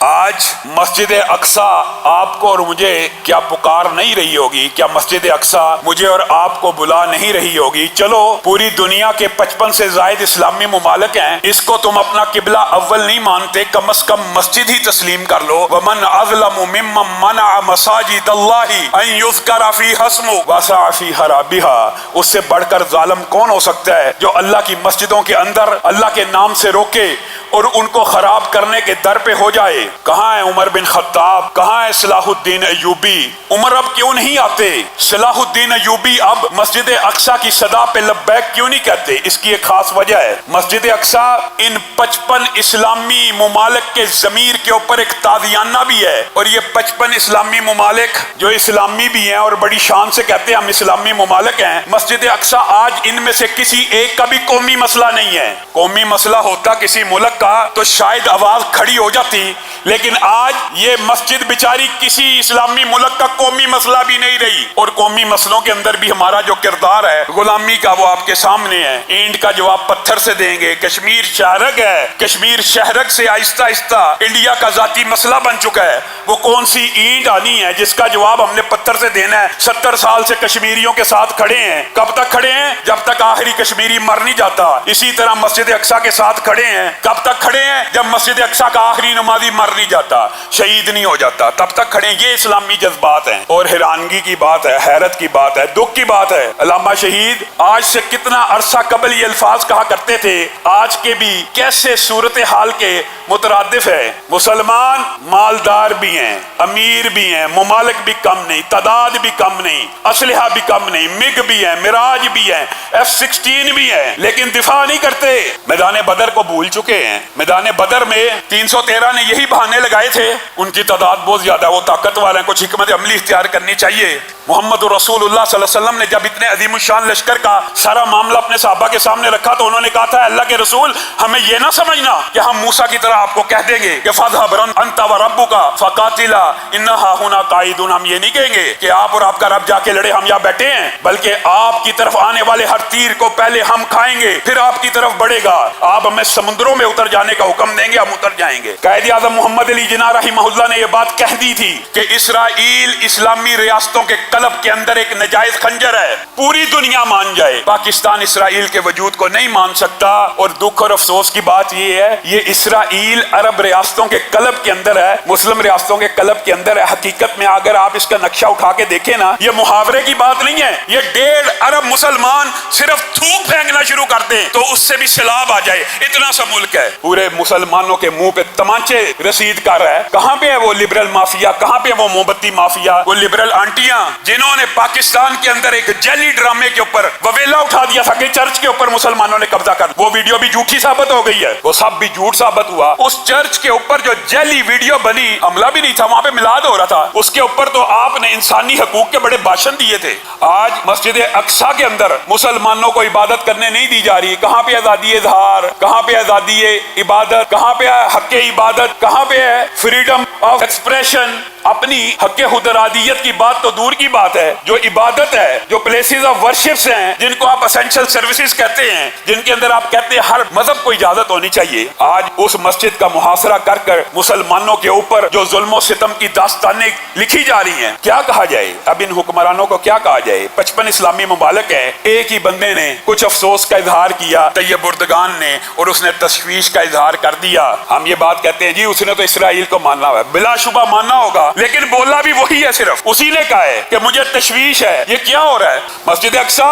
آج مسجد اقصی آپ کو اور مجھے کیا پکار نہیں رہی ہوگی؟ کیا مسجد اقصی مجھے اور آپ کو بلا نہیں رہی ہوگی؟ چلو پوری دنیا کے 55 سے زائد اسلامی ممالک ہیں، اس کو تم اپنا قبلہ اول نہیں مانتے، کم از کم مسجد ہی تسلیم کر لو۔ ومن اظلم ممن منع مساجد اللہ ان یذکر فیہا اسمہ وسعی فی خرابها، اس سے بڑھ کر ظالم کون ہو سکتا ہے جو اللہ کی مسجدوں کے اندر اللہ کے نام سے روکے اور ان کو خراب کرنے کے در پہ ہو جائے؟ کہاں ہے عمر بن خطاب؟ کہاں ہے صلاح الدین ایوبی؟ عمر اب کیوں نہیں آتے؟ صلاح الدین ایوبی اب مسجد اقصی کی صدا پہ لبیک کیوں نہیں کہتے؟ اس کی ایک خاص وجہ ہے، مسجد اقصی ان 55 اسلامی ممالک کے ضمیر کے اوپر ایک تازیانہ بھی ہے، اور یہ 55 اسلامی ممالک جو اسلامی بھی ہیں اور بڑی شان سے کہتے ہیں ہم اسلامی ممالک ہیں، مسجد اقصی آج ان میں سے کسی ایک کا بھی قومی مسئلہ نہیں ہے۔ قومی مسئلہ ہوتا کسی ملک کا تو شاید آواز کھڑی ہو جاتی، لیکن آج یہ مسجد بیچاری کسی اسلامی ملک کا قومی مسئلہ بھی نہیں رہی، اور قومی مسئلوں کے اندر بھی ہمارا جو کردار ہے غلامی کا وہ آپ کے سامنے ہے۔ اینٹ کا جواب پتھر سے دیں گے، کشمیر شہرگ ہے، کشمیر شہرگ سے آہستہ آہستہ انڈیا کا ذاتی مسئلہ بن چکا ہے، وہ کون سی اینٹ آنی ہے جس کا جواب ہم نے پتھر سے دینا ہے؟ 70 سال سے کشمیریوں کے ساتھ کھڑے ہیں، کب تک کھڑے ہیں؟ جب تک آخری کشمیری مر نہیں جاتا۔ اسی طرح مسجد اقصی کے ساتھ کھڑے ہیں، کب تک کھڑے ہیں؟ جب مسجد اقصی کا آخری نمازی مر نہیں جاتا، شہید نہیں ہو جاتا، تب تک کھڑے ہیں۔ یہ اسلامی جذبات ہیں، اور حیرانگی کی بات ہے، حیرت کی بات ہے، دکھ کی بات ہے، علامہ شہید آج سے کتنا عرصہ قبل یہ الفاظ کہا کرتے تھے، آج کے بھی کیسے صورتحال کے مترادف ہے۔ مسلمان مالدار بھی ہیں، امیر بھی ہیں، ممالک بھی کم نہیں، تعداد بھی کم نہیں، اسلحہ بھی کم نہیں، مگ بھی ہیں، مراج بھی ہیں، F-16 بھی ہیں، لیکن دفاع نہیں کرتے۔ میدان بدر کو بھول چکے ہیں۔ میدان بدر میں 313 نے یہی بہانے لگائے تھے، ان کی تعداد بہت زیادہ، وہ طاقت والے ہیں، کچھ حکمت عملی اختیار کرنی چاہیے۔ محمد رسول اللہ صلی اللہ علیہ وسلم نے جب اتنے عظیم الشان لشکر کا سارا معاملہ اپنے صحابہ کے سامنے رکھا تو انہوں نے کہا تھا اللہ کے رسول ہمیں یہ نہ سمجھنا کہ ہم موسیٰ کی طرح آپ کو کہہ دیں گے کہ فَاذْهَبْ أَنْتَ وَرَبُّكَ فَقَاتِلَا إِنَّهَا هُنَا قَاعِدُونَ، ہم یہ نہیں کہیں گے کہ آپ اور آپ کا رب جا کے لڑے ہم یہاں بیٹھے ہیں، بلکہ آپ کی طرف آنے والے ہر تیر کو پہلے ہم کھائیں گے پھر آپ کی طرف بڑھے گا، آپ ہمیں سمندروں میں اتر جانے کا حکم دیں گے ہم اتر جائیں گے۔ قائد اعظم محمد علی جناح رحمہ اللہ نے یہ بات کہہ دی تھی کہ اسرائیل اسلامی ریاستوں کے قلب کے اندر ایک نجائز خنجر ہے، پوری دنیا مان جائے، پاکستان اسرائیل کے وجود کو نہیں مان سکتا، اور دکھ اور افسوس کی بات یہ ہے یہ اسرائیل عرب ریاستوں کے قلب کے اندر ہے، مسلم ریاستوں کے قلب کے اندر ہے۔ حقیقت میں اگر آپ اس کا نقشہ اٹھا کے دیکھیں نا، یہ محاورے کی بات نہیں ہے، یہ 1.5 ارب مسلمان صرف تھوک پھینکنا شروع کر دیں تو اس سے بھی سیلاب آ جائے، اتنا سا ملک ہے۔ پورے مسلمانوں کے منہ پہ تمانچے رسید کر رہا ہے۔ کہاں پہ ہے وہ لبرل مافیا؟ کہاں پہ وہ موم بتی مافیا؟ وہ لبرل آنٹیاں جنہوں نے پاکستان کے اندر ایک جعلی ڈرامے کے اوپر وویلا اٹھا دیا تھا کہ چرچ کے اوپر مسلمانوں نے قبضہ کر، وہ ویڈیو بھی جھوٹی ثابت ہو گئی ہے، وہ سب بھی جھوٹ ثابت ہوا۔ اس چرچ کے اوپر جو جعلی ویڈیو بنی، حملہ بھی نہیں تھا، وہاں پہ میلاد ہو رہا تھا، اس کے اوپر تو آپ نے انسانی حقوق کے بڑے بھاشن دیے تھے۔ آج مسجد اقصی کے اندر مسلمانوں کو عبادت کرنے نہیں دی جا رہی، کہاں پہ آزادی اظہار، کہاں پہ آزادی عبادت، کہاں پہ ہے حق عبادت، کہاں پہ ہے فریڈم آف ایکسپریشن؟ اپنی حق خود ارادیت کی بات تو دور کی بات ہے، جو عبادت ہے، جو پلیسز آف ورشپس ہیں، جن کو آپ اسینشل سروسز کہتے ہیں، جن کے اندر آپ کہتے ہیں ہر مذہب کو اجازت ہونی چاہیے، آج اس مسجد کا محاصرہ کر کر مسلمانوں کے اوپر جو ظلم و ستم کی داستانیں لکھی جا رہی ہیں، کیا کہا جائے؟ اب ان حکمرانوں کو کیا کہا جائے؟ 55 اسلامی ممالک ہیں، ایک ہی بندے نے کچھ افسوس کا اظہار کیا، طیب اردگان نے، اور اس نے تشویش کا اظہار کر دیا۔ ہم یہ بات کہتے ہیں جی اس نے تو اسرائیل کو ماننا ہے، بلا شبہ ماننا ہوگا، لیکن بولا بھی وہی ہے، صرف اسی نے کہا ہے کہ مجھے تشویش ہے۔ یہ کیا ہو رہا ہے؟ مسجد اقصی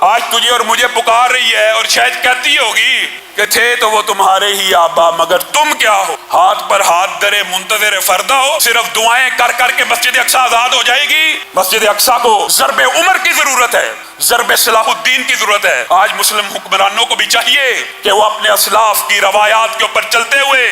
آج تجھے اور مجھے پکار رہی ہے، اور شاید کہتی ہوگی کہ تھے تو وہ تمہارے ہی آبا مگر تم کیا ہو، ہاتھ پر ہاتھ درے منتظر فردا ہو، صرف دعائیں کر کر کے مسجد اقصی آزاد ہو جائے گی؟ مسجد اقصی کو ضرب عمر کی ضرورت ہے، ضرب صلاح الدین کی ضرورت ہے۔ آج مسلم حکمرانوں کو بھی چاہیے کہ وہ اپنے اسلاف کی روایات کے اوپر چلتے ہوئے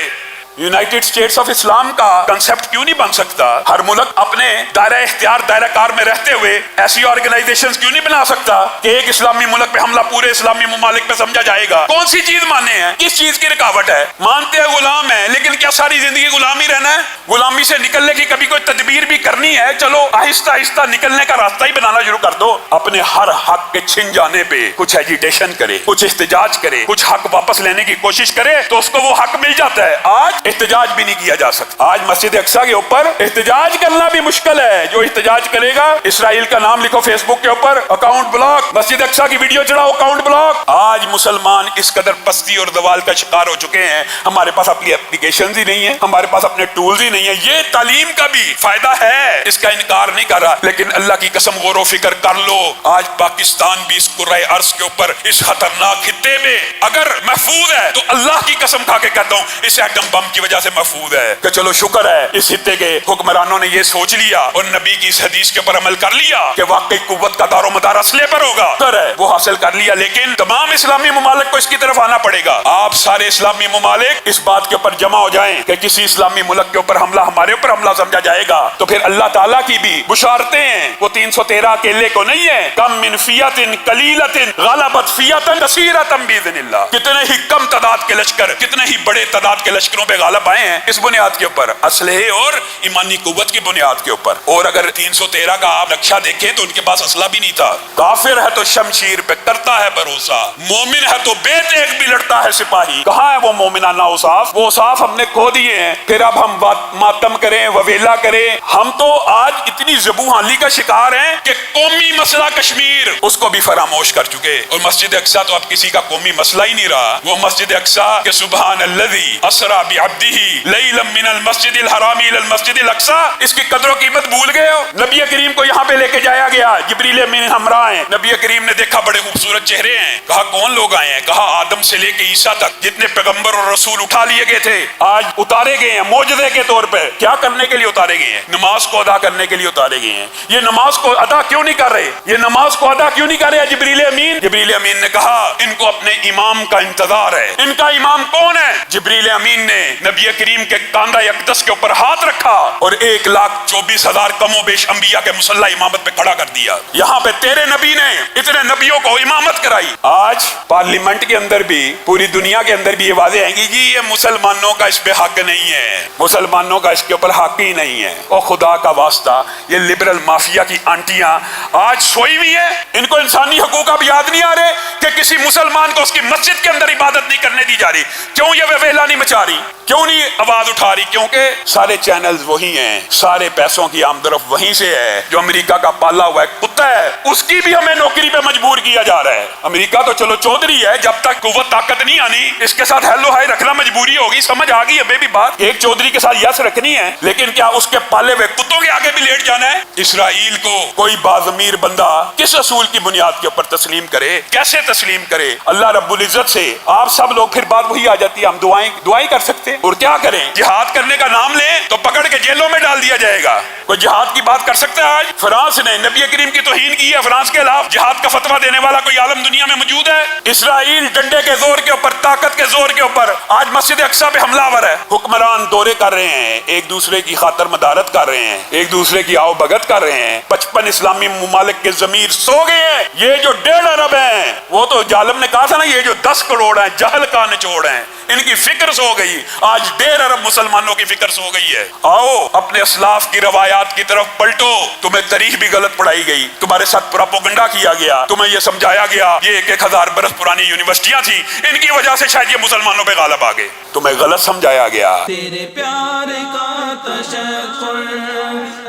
یونائٹڈ اسٹیٹس آف اسلام کا کنسپٹ کیوں نہیں بن سکتا؟ ہر ملک اپنے دائرہ اختیار دائرہ کار میں رہتے ہوئے ایسی آرگنائزیشنز کیوں نہیں بنا سکتا کہ ایک اسلامی ملک پہ حملہ پورے اسلامی ممالک پہ سمجھا جائے گا؟ کون سی چیز مانے ہیں؟ کس چیز کی رکاوٹ ہے؟ مانتے ہیں غلام ہیں، لیکن کیا ساری زندگی غلام ہی رہنا ہے؟ غلامی سے نکلنے کی کبھی کوئی تدبیر بھی کرنی ہے؟ چلو آہستہ آہستہ نکلنے کا راستہ ہی بنانا شروع کر دو۔ اپنے ہر حق کے چھن جانے پہ کچھ ایجیٹیشن کرے، کچھ احتجاج کرے، کچھ حق واپس لینے کی کوشش کرے تو اس کو وہ حق مل جاتا ہے۔ آج احتجاج بھی نہیں کیا جا سکتا۔ آج مسجد اقصی کے اوپر احتجاج کرنا بھی مشکل ہے۔ جو احتجاج کرے گا اسرائیل کا نام لکھو فیس بک کے اوپر، اکاؤنٹ بلاک، مسجد اقصی کی ویڈیو چڑھاؤ، اکاؤنٹ بلاک۔ آج مسلمان اس قدر پستی اور زوال کا شکار ہو چکے ہیں، ہمارے پاس اپنی اپلیکیشنز ہی نہیں ہیں، ہمارے پاس اپنے ٹولز ہی نہیں ہیں۔ یہ تعلیم کا بھی فائدہ ہے، اس کا انکار نہیں کر رہا، لیکن اللہ کی قسم غور و فکر کر لو، آج پاکستان بھی اس کرۂ ارض کے اوپر اس خطرناک خطے میں اگر محفوظ ہے تو اللہ کی قسم کھا کے کہتا ہوں اس ایٹم بم کی وجہ سے محفوظ ہے کہ چلو شکر ہے اس خطے کے حکمرانوں نے یہ سوچ لیا اور نبی کی اس حدیث کے اوپر عمل کر لیا کہ واقعی قوت کا دار و مدار اسلحے پر ہوگا، وہ حاصل کر لیا۔ لیکن تمام اسلامی ممالک کو اس کی طرف آنا پڑے گا۔ آپ سارے اسلامی ممالک اس بات کے اوپر جمع ہو جائیں کہ کسی اسلامی ملک کے اوپر حملہ ہمارے اوپر حملہ سمجھا جائے گا تو پھر اللہ تعالیٰ کی بھی بشارتیں ہیں، وہ 313 اکیلے کو نہیں ہے، کم من فیۃ قلیلۃ غلبت فیۃ کثیرۃ باذن اللہ، کتنے ہی کم تعداد کے لشکر کتنے ہی بڑے تعداد کے لشکروں پہ غالب آئے ہیں، اس بنیاد کے اوپر اسلحے اور ایمانی قوت کی بنیاد کے اوپر۔ اور اگر 313 کا آپ نقشہ دیکھیں تو ان کے پاس اسلحہ بھی نہیں تھا۔ کافر ہے تو شمشیر پہ کرتا ہے بھروسہ، مومن ہے تو بے دیکھ بھی لڑتا ہے سپاہی۔ کہاں ہے وہ مومنانہ اوصاف؟ وہ اوصاف ہم نے کھو دیے ہیں، پھر اب ہم ماتم کریں، وویلا کریں۔ ہم تو آج اتنی ذبوحانی کا شکار ہیں کہ قومی مسئلہ کشمیر اس کو بھی فراموش کر چکے، اور مسجد اقصی تو اب کسی کا قومی مسئلہ ہی نہیں رہا۔ وہ مسجد اقصی کہ سبحان الذی اسری بعبدہ لیلا من المسجد الحرام الی المسجد الاقصی، اس کی قدر و قیمت بھول گئے ہو؟ نبی کریم کو یہاں پہ لے کے جایا گیا، جبریل امین ہمراہ ہیں، نبی کریم نے دیکھا بڑے خوبصورت چہرے ہیں، کہا کون لوگ آئے ہیں؟ کہا آدم سے لے کے عیسیٰ تک جتنے پیغمبر اور رسول اٹھا لیے گئے تھے آج اتارے گئے ہیں معجزے کے طور پہ۔ کیا کرنے کے لیے اتارے گئے ہیں؟ نماز کو ادا کرنے کے لیے اتارے گئے ہیں۔ یہ نماز کو ادا کیوں نہیں کر رہے؟ یہ نماز کو ادا کیوں نہیں کر رہے جبریل امین؟ جبریل امین نے کہا ان کو اپنے امام کا انتظار ہے۔ ان کا امام کون ہے؟ جبریل امین نے نبی کریم کے کاندھہ اقدس کے اوپر ہاتھ رکھا اور 1,24,000 کم و بیش انبیاء کے مسلح امامت پہ کھڑا کر دیا۔ یہاں پہ تیرے نبی نے اتنے نبیوں کو امامت کرائی۔ آج پارلیمنٹ کے اندر بھی پوری دنیا کے اندر بھی یہ واضح ہے کہ جی یہ مسلمانوں کا اس پہ حق نہیں ہے، مسلمانوں کا اس کے اوپر حق ہی نہیں ہے۔ اور خدا کا واسطہ یہ لبرل مافیا کی آنٹیاں آج سوئی ہوئی ہیں، ان کو انسانی حقوق اب یاد نہیں آ رہے کہ کسی مسلمان کو اس کی مسجد کے اندر عبادت نہیں کرنے دی جا رہی؟ کیوں یہ ویلا نہیں مچا رہی؟ کیوں نہیں آواز اٹھا رہی؟ کیونکہ سارے چینلز وہی ہیں، سارے پیسوں کی آمدرف وہیں سے ہے۔ جو امریکہ کا پالا ہوا ہے کتا ہے اس کی بھی ہمیں نوکری پہ مجبور کیا جا رہا ہے۔ امریکہ تو چلو چودھری ہے، جب تک قوت طاقت نہیں آنی اس کے ساتھ ہیلو ہائی رکھنا مجبوری ہوگی۔ سمجھ آ گئی ابھی بھی بات؟ ایک چودھری کے ساتھ یس رکھنی ہے، لیکن کیا اس کے پالے ہوئے کتوں کے آگے بھی لیٹ جانا ہے؟ اسرائیل کو کوئی باضمیر بندہ کس اصول کی بنیاد کے اوپر تسلیم کرے؟ کیسے تسلیم کرے؟ اللہ رب العزت سے آپ سب لوگ پھر بات وہی آ جاتی ہے، ہم دعائیں کر سکتے ہیں اور کیا کریں؟ جہاد کرنے کا نام لیں تو پکڑ کے جیلوں میں ڈال دیا جائے گا۔ کوئی جہاد کی بات کر سکتا ہے؟ آج فرانس نے نبی کریم کی توہین کی ہے، فرانس کے خلاف جہاد کا فتویٰ دینے والا کوئی عالم دنیا میں موجود ہے؟ اسرائیل ڈنڈے کے زور کے اوپر، طاقت کے زور کے اوپر آج مسجد اقصی پہ حملہ آور ہے۔ حکمران دورے کر رہے ہیں، ایک دوسرے کی خاطر مدارت کر رہے ہیں، ایک دوسرے کی آؤ بھگت کر رہے ہیں۔ 55 اسلامی ممالک کے ضمیر سو گئے ہیں۔ یہ جو 1.5 ارب ہیں، وہ تو ظالم نے کہا تھا نا یہ جو 10 کروڑ ہیں جہل کا نچوڑ ہیں، ان کی فکر سو گئی۔ آج 1.5 ارب مسلمانوں کی فکر سو گئی ہے۔ آؤ اپنے اسلاف کی روایات کی طرف پلٹو۔ تمہیں تاریخ بھی غلط پڑھائی گئی، تمہارے ساتھ پروپیگنڈا کیا گیا، تمہیں یہ سمجھایا گیا یہ 1,000 برس پرانی یونیورسٹیاں تھیں، ان کی وجہ سے شاید یہ مسلمانوں پہ غالب آ گئے، تمہیں غلط سمجھایا گیا۔ تیرے پیار کا تشکر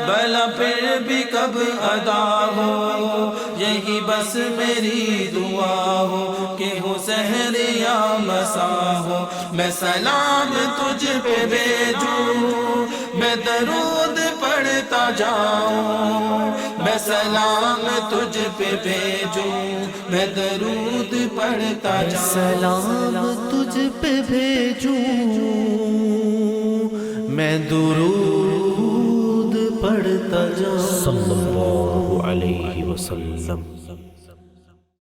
بھلا پھر بھی کب ادا ہو، یہی بس میری دعا ہو کہ ہو سحر یا مساء ہو۔ میں سلام تجھ پہ بھیجوں، میں درود پڑھتا جاؤں، میں سلام تجھ پہ بھیجوں، میں درود پڑھتا جاؤں، سلام تجھ پہ بھیجوں، میں درود پڑھتا جاؤں۔ صلی اللہ علیہ وسلم۔